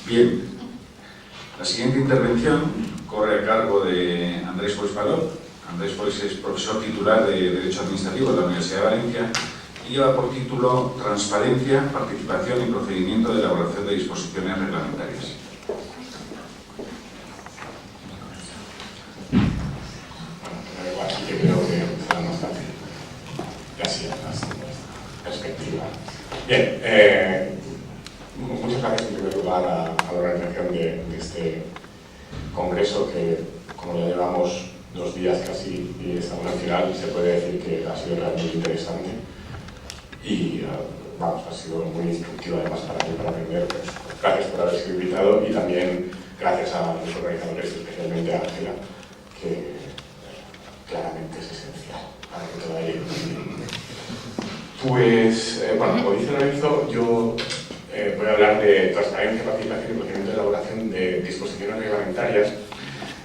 Bien, la siguiente intervención corre a cargo de Andrés Foix Palop. Andrés Foix es profesor titular de Derecho Administrativo de la Universidad de Valencia y lleva por título Transparencia, Participación y Procedimiento de Elaboración de Disposiciones Reglamentarias. Aquí yo creo que será más fácil. Así, perspectiva. Bien, muchas gracias en primer lugar a la organización de este congreso que, como ya llevamos 2 días casi y estamos al final, se puede decir que ha sido realmente interesante y vamos, ha sido muy instructivo además para mí, para aprender. Pues, gracias por haber sido invitado y también gracias a los organizadores, especialmente a Ángela, que claramente es esencial para que todo vaya bien. Pues, bueno, como dice Lorenzo, yo voy a hablar de transparencia, participación y procedimiento de elaboración de disposiciones reglamentarias,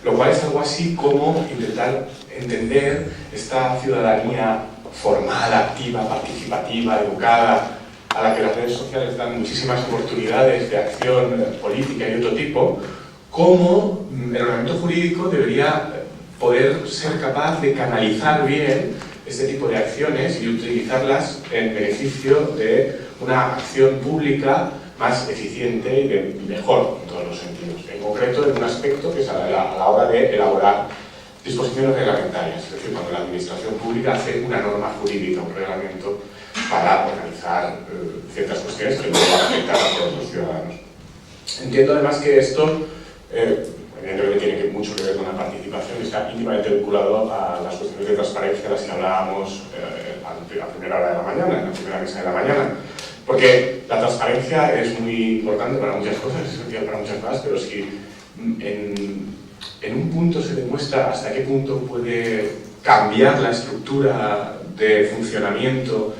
lo cual es algo así como intentar entender esta ciudadanía formal, activa, participativa, educada, a la que las redes sociales dan muchísimas oportunidades de acción política y de otro tipo, cómo el ordenamiento jurídico debería poder ser capaz de canalizar bien este tipo de acciones y utilizarlas en beneficio de una acción pública más eficiente y mejor en todos los sentidos. En concreto, en un aspecto que es a la hora de elaborar disposiciones reglamentarias, es decir, cuando la administración pública hace una norma jurídica, un reglamento para organizar ciertas cuestiones que luego van a afectar a todos los ciudadanos. Entiendo además que esto evidentemente tiene mucho que ver con la participación y está íntimamente vinculado a las cuestiones de transparencia de las que hablábamos a primera hora de la mañana, en la primera mesa de la mañana. Porque la transparencia es muy importante para muchas cosas, es esencial para muchas cosas, pero si en un punto se demuestra hasta qué punto puede cambiar la estructura de funcionamiento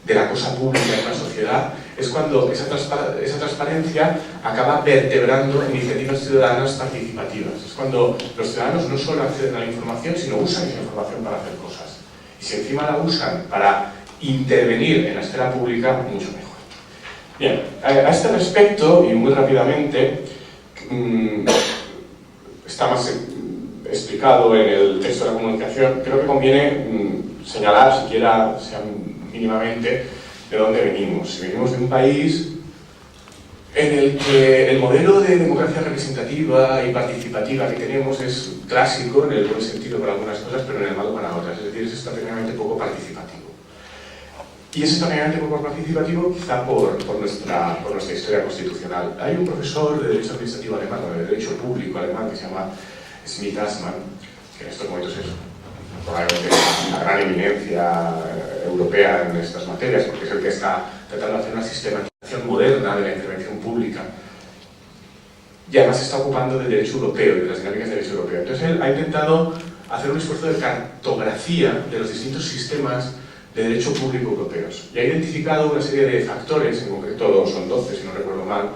de la cosa pública en una sociedad, es cuando esa transparencia acaba vertebrando iniciativas ciudadanas participativas. Es cuando los ciudadanos no solo acceden a la información, sino usan esa información para hacer cosas. Y si encima la usan para intervenir en la esfera pública, mucho mejor. Bien, a este respecto, y muy rápidamente, está más explicado en el texto de la comunicación, creo que conviene señalar, siquiera sea mínimamente, de dónde venimos. Si venimos de un país en el que el modelo de democracia representativa y participativa que tenemos es clásico, en el buen sentido para algunas cosas, pero en el malo para otras, es decir, es extraordinariamente poco participativo. Y es extraordinariamente poco participativo quizá por nuestra historia constitucional. Hay un profesor de Derecho Administrativo alemán, o de Derecho Público alemán, que se llama Schmidt Assmann, que en estos momentos es probablemente una gran eminencia europea en estas materias, porque es el que está tratando de hacer una sistematización moderna de la intervención pública. Y además se está ocupando del derecho europeo y de las dinámicas del derecho europeo. Entonces él ha intentado hacer un esfuerzo de cartografía de los distintos sistemas de derecho público europeos. Y ha identificado una serie de factores, en concreto son 12 si no recuerdo mal,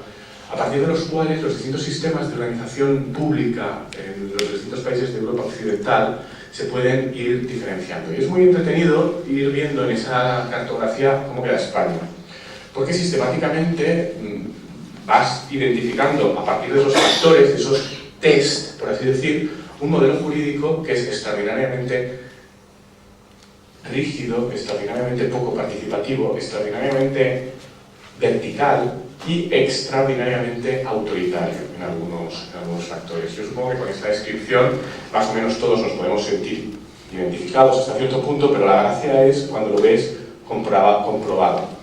a partir de los cuales los distintos sistemas de organización pública en los distintos países de Europa Occidental se pueden ir diferenciando. Y es muy entretenido ir viendo en esa cartografía cómo queda España. Porque sistemáticamente vas identificando a partir de esos factores, de esos test, por así decir, un modelo jurídico que es extraordinariamente rígido, extraordinariamente poco participativo, extraordinariamente vertical y extraordinariamente autoritario en algunos factores. Yo supongo que con esta descripción más o menos todos nos podemos sentir identificados hasta cierto punto, pero la gracia es cuando lo ves comprobado,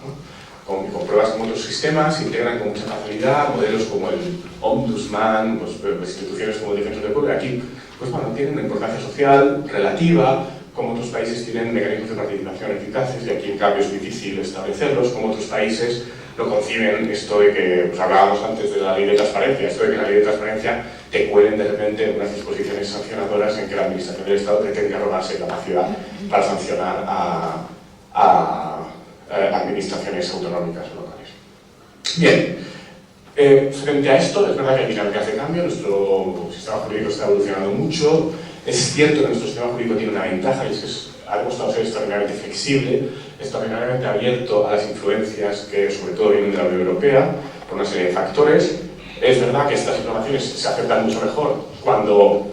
¿no? Compruebas cómo otros sistemas se integran con mucha facilidad, modelos como el Ombudsman, pues, instituciones como el Defensor del Pueblo, aquí pues, bueno, tienen una importancia social relativa, como otros países tienen mecanismos de participación eficaces, y aquí en cambio es difícil establecerlos, como otros países lo conciben, esto de que, pues hablábamos antes de la ley de transparencia, esto de que en la ley de transparencia te cuelen de repente unas disposiciones sancionadoras en que la administración del Estado pretende arrogarse capacidad para sancionar a administraciones autonómicas o locales. Bien, frente a esto, es verdad que hay dinámicas de cambio, nuestro sistema jurídico está evolucionando mucho, es cierto que nuestro sistema jurídico tiene una ventaja y es que ha demostrado ser extraordinariamente flexible, extraordinariamente abierto a las influencias que sobre todo vienen de la Unión Europea, por una serie de factores, Es verdad que estas innovaciones se aceptan mucho mejor cuando,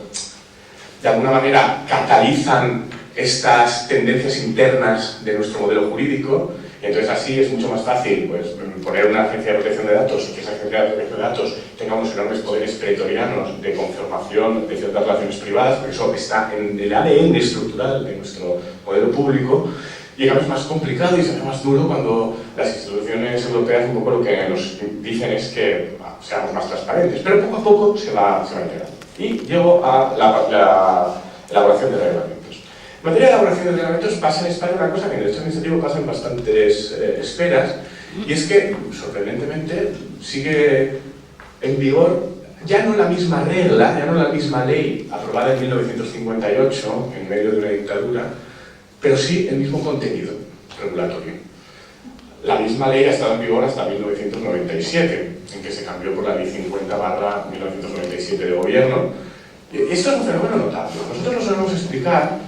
de alguna manera, catalizan estas tendencias internas de nuestro modelo jurídico, y entonces así es mucho más fácil pues, poner una agencia de protección de datos y que esa agencia de protección de datos tenga unos enormes poderes pretorianos de conformación de ciertas relaciones privadas, porque eso está en el ADN estructural de nuestro modelo público, y es más complicado y se hace más duro cuando las instituciones europeas un poco lo que nos dicen es que seamos más transparentes, pero poco a poco se va integrando. Y llego a la elaboración de reglamentos. En materia de elaboración de reglamentos pasa en España una cosa que en el derecho administrativo pasa en bastantes esferas, y es que, sorprendentemente, sigue en vigor ya no la misma regla, ya no la misma ley aprobada en 1958 en medio de una dictadura, pero sí el mismo contenido regulatorio. La misma ley ha estado en vigor hasta 1997, en que se cambió por la Ley 50/1997 de gobierno. Esto es un fenómeno notable. Nosotros lo solemos explicar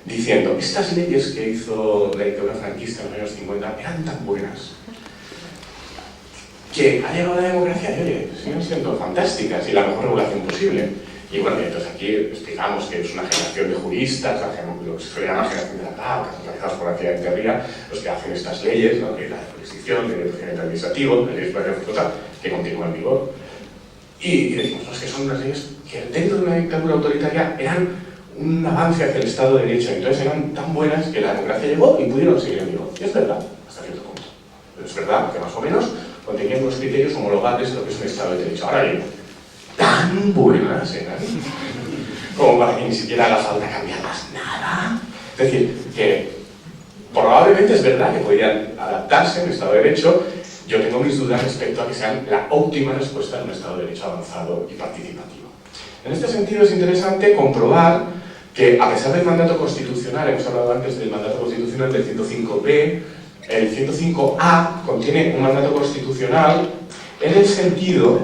diciendo, estas leyes que hizo la dictadura franquista en los años 50 eran tan buenas que ha llegado la democracia y oye, siguen siendo fantásticas y la mejor regulación posible. Y bueno, entonces aquí explicamos que es una generación de juristas, lo que se llama generación de la paz, realizados por la ciudad de Terría, los que hacen estas leyes, ¿no? Que la jurisdicción, el procedimiento administrativo, la ley de expropiación total, que continúa en vigor. Y decimos, no, es que son unas leyes que dentro de una dictadura autoritaria eran un avance hacia el Estado de Derecho, entonces eran tan buenas que la democracia llegó y pudieron seguir en vigor. Y es verdad, hasta cierto punto. Pero es verdad que más o menos contenían unos criterios homologables de lo que es un Estado de Derecho. Ahora bien, tan buenas eran como para que ni siquiera haga falta cambiarlas nada. Es decir, que probablemente es verdad que podrían adaptarse a un Estado de Derecho. Yo tengo mis dudas respecto a que sean la óptima respuesta de un Estado de Derecho avanzado y participativo. En este sentido es interesante comprobar que a pesar del mandato constitucional, hemos hablado antes del mandato constitucional del 105b, el 105a contiene un mandato constitucional en el sentido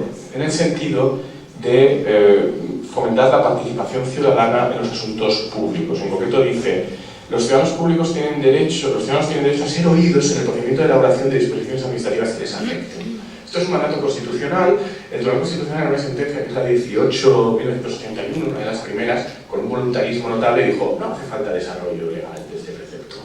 de fomentar la participación ciudadana en los asuntos públicos. En concreto dice, los ciudadanos tienen derecho a ser oídos en el procedimiento de elaboración de disposiciones administrativas que les afecten. Esto es un mandato constitucional. El Tribunal Constitucional en una sentencia que es la 18/1981, una de las primeras, con un voluntarismo notable, dijo, no hace falta desarrollo legal de este precepto.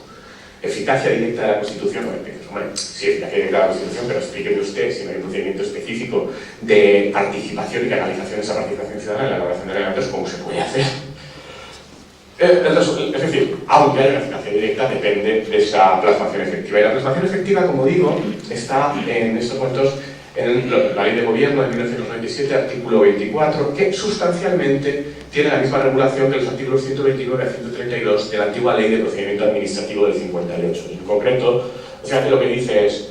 Eficacia directa de la Constitución, bueno, hombre, sí, eficacia directa de la Constitución, pero explíqueme usted si no hay un procedimiento específico de participación y canalización de esa participación ciudadana en la elaboración de reglamentos, ¿cómo se puede hacer? Es decir, aunque haya una eficacia directa, depende de esa plasmación efectiva. Y la plasmación efectiva, como digo, está en estos momentos en la Ley de Gobierno de 1997, artículo 24, que sustancialmente tiene la misma regulación que los artículos 129 a 132 de la antigua Ley de Procedimiento Administrativo del 58. En concreto, lo que dice es,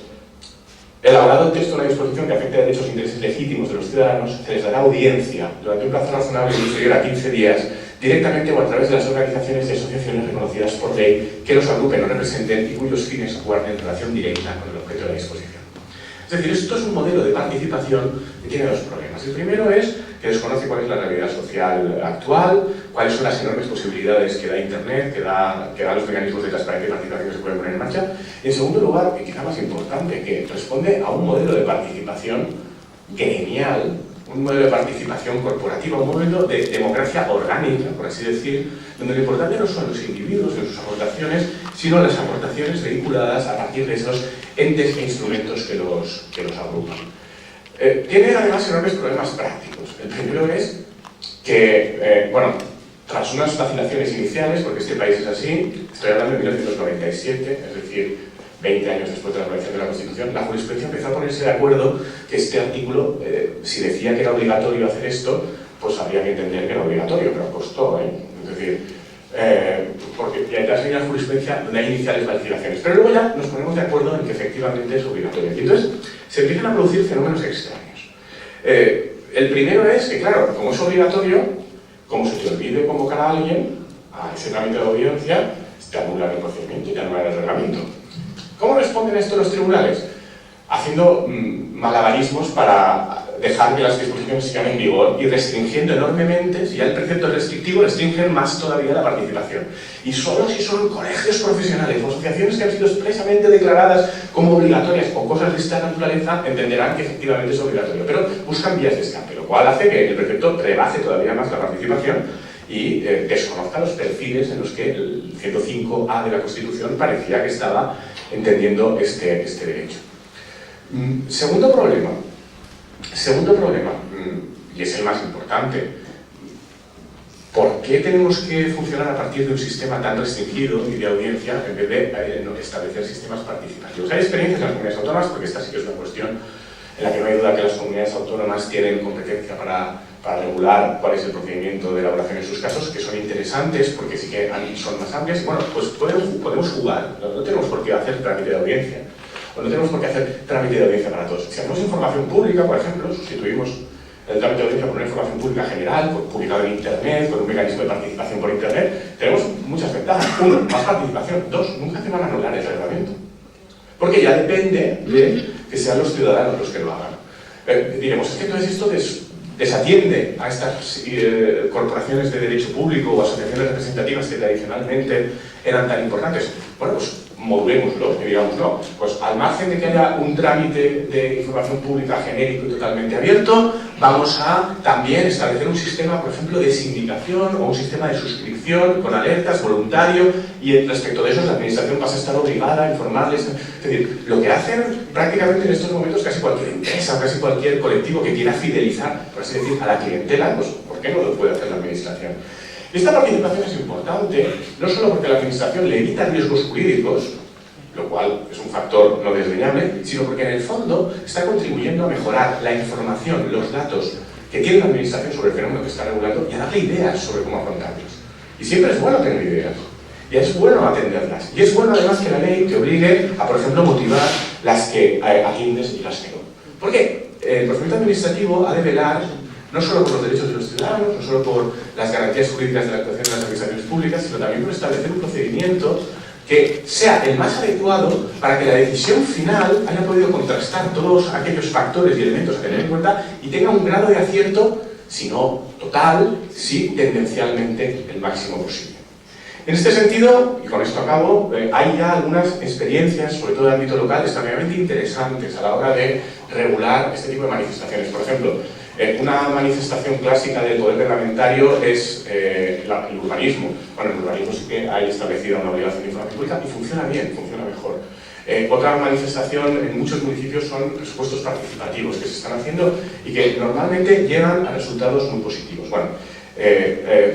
elaborado el texto de una disposición que afecte a derechos e intereses legítimos de los ciudadanos, se les dará audiencia durante un plazo razonable inferior a 15 días, directamente o a través de las organizaciones y asociaciones reconocidas por ley que los agrupen o representen y cuyos fines guarden relación directa con el objeto de la disposición. Es decir, esto es un modelo de participación que tiene dos problemas. El primero es que desconoce cuál es la realidad social actual, cuáles son las enormes posibilidades que da Internet, que dan los mecanismos de transparencia y participación que se pueden poner en marcha. Y en segundo lugar, y quizá más importante, que responde a un modelo de participación gremial, un modelo de participación corporativa, un modelo de democracia orgánica, por así decir, donde lo importante no son los individuos en sus aportaciones, sino las aportaciones vehiculadas a partir de esos entes e instrumentos que los agrupan. Tiene además enormes problemas prácticos. El primero es que, tras unas vacilaciones iniciales, porque este país es así, estoy hablando de 1997, es decir, 20 años después de la aprobación de la Constitución, la jurisprudencia empezó a ponerse de acuerdo que este artículo, si decía que era obligatorio hacer esto, pues habría que entender que era obligatorio, pero costó, Es decir, porque ya detrás hay una jurisprudencia donde hay iniciales vacilaciones, pero luego ya nos ponemos de acuerdo en que efectivamente es obligatorio. Y entonces se empiezan a producir fenómenos extraños. El primero es que, claro, como es obligatorio, como se te olvide convocar a alguien a ese trámite de audiencia, te anulan el procedimiento y te anulan el reglamento. ¿Cómo responden a esto los tribunales? Haciendo malabarismos para dejar que las disposiciones sigan en vigor y restringiendo enormemente, si ya el precepto es restrictivo, restringen más todavía la participación. Y solo si son colegios profesionales o asociaciones que han sido expresamente declaradas como obligatorias o cosas de esta naturaleza, entenderán que efectivamente es obligatorio. Pero buscan vías de escape, lo cual hace que el precepto rebase todavía más la participación y desconozca los perfiles en los que el 105A de la Constitución parecía que estaba entendiendo este derecho. Segundo problema, y es el más importante. ¿Por qué tenemos que funcionar a partir de un sistema tan restringido y de audiencia en vez de establecer sistemas participativos? Hay experiencias en las comunidades autónomas, porque esta sí que es una cuestión en la que no hay duda que las comunidades autónomas tienen competencia para regular cuál es el procedimiento de elaboración en sus casos, que son interesantes porque sí que son más amplias. Y bueno, pues podemos jugar, no tenemos por qué hacer trámite de audiencia. O no tenemos por qué hacer trámite de audiencia para todos. Si hacemos información pública, por ejemplo, sustituimos el trámite de audiencia por una información pública general, publicada en Internet, con un mecanismo de participación por Internet, tenemos muchas ventajas. Uno, más participación. Dos, nunca se van a anular el reglamento. Porque ya depende de que sean los ciudadanos los que lo hagan. Diremos, es que entonces esto desatiende a estas corporaciones de derecho público o asociaciones representativas que tradicionalmente eran tan importantes. Bueno, pues modulémoslo y digamos, no, pues al margen de que haya un trámite de información pública genérico y totalmente abierto, vamos a también establecer un sistema, por ejemplo, de sindicación o un sistema de suscripción con alertas, voluntario, y respecto de eso la administración pasa a estar obligada a informarles. Es decir, lo que hacen prácticamente en estos momentos casi cualquier empresa, casi cualquier colectivo que quiera fidelizar, por así decir, a la clientela, pues ¿por qué no lo puede hacer la administración? Esta participación es importante, no solo porque la administración le evita riesgos jurídicos, lo cual es un factor no desdeñable, sino porque en el fondo está contribuyendo a mejorar la información, los datos que tiene la administración sobre el fenómeno que está regulando y a darle ideas sobre cómo afrontarlos. Y siempre es bueno tener ideas, y es bueno atenderlas, y es bueno además que la ley te obligue a, por ejemplo, motivar las que atiendes y las que no. ¿Por qué? El procedimiento administrativo ha de velar no solo por los derechos de los ciudadanos, no solo por las garantías jurídicas de la actuación de las administraciones públicas, sino también por establecer un procedimiento que sea el más adecuado para que la decisión final haya podido contrastar todos aquellos factores y elementos a tener en cuenta y tenga un grado de acierto, si no total, sí tendencialmente el máximo posible. En este sentido, y con esto acabo, hay ya algunas experiencias, sobre todo de ámbito local, extremadamente interesantes a la hora de regular este tipo de manifestaciones. Por ejemplo, una manifestación clásica del poder reglamentario es el urbanismo. Bueno, el urbanismo sí que hay establecida una obligación de información pública y funciona bien, funciona mejor. Otra manifestación en muchos municipios son presupuestos participativos que se están haciendo y que normalmente llevan a resultados muy positivos. Bueno,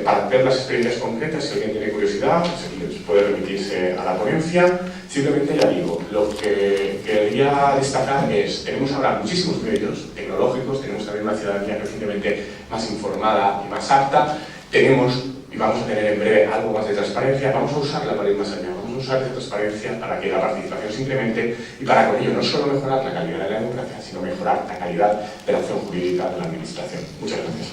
para ver las experiencias concretas, si alguien tiene curiosidad, pues puede remitirse a la ponencia. Simplemente ya digo, lo que quería destacar es, tenemos ahora muchísimos medios tecnológicos, tenemos también una ciudadanía crecientemente más informada y más apta, tenemos y vamos a tener en breve algo más de transparencia, vamos a usarla para ir más allá, vamos a usar esa transparencia para que la participación se incremente y para con ello no solo mejorar la calidad de la democracia, sino mejorar la calidad de la acción jurídica de la administración. Muchas gracias.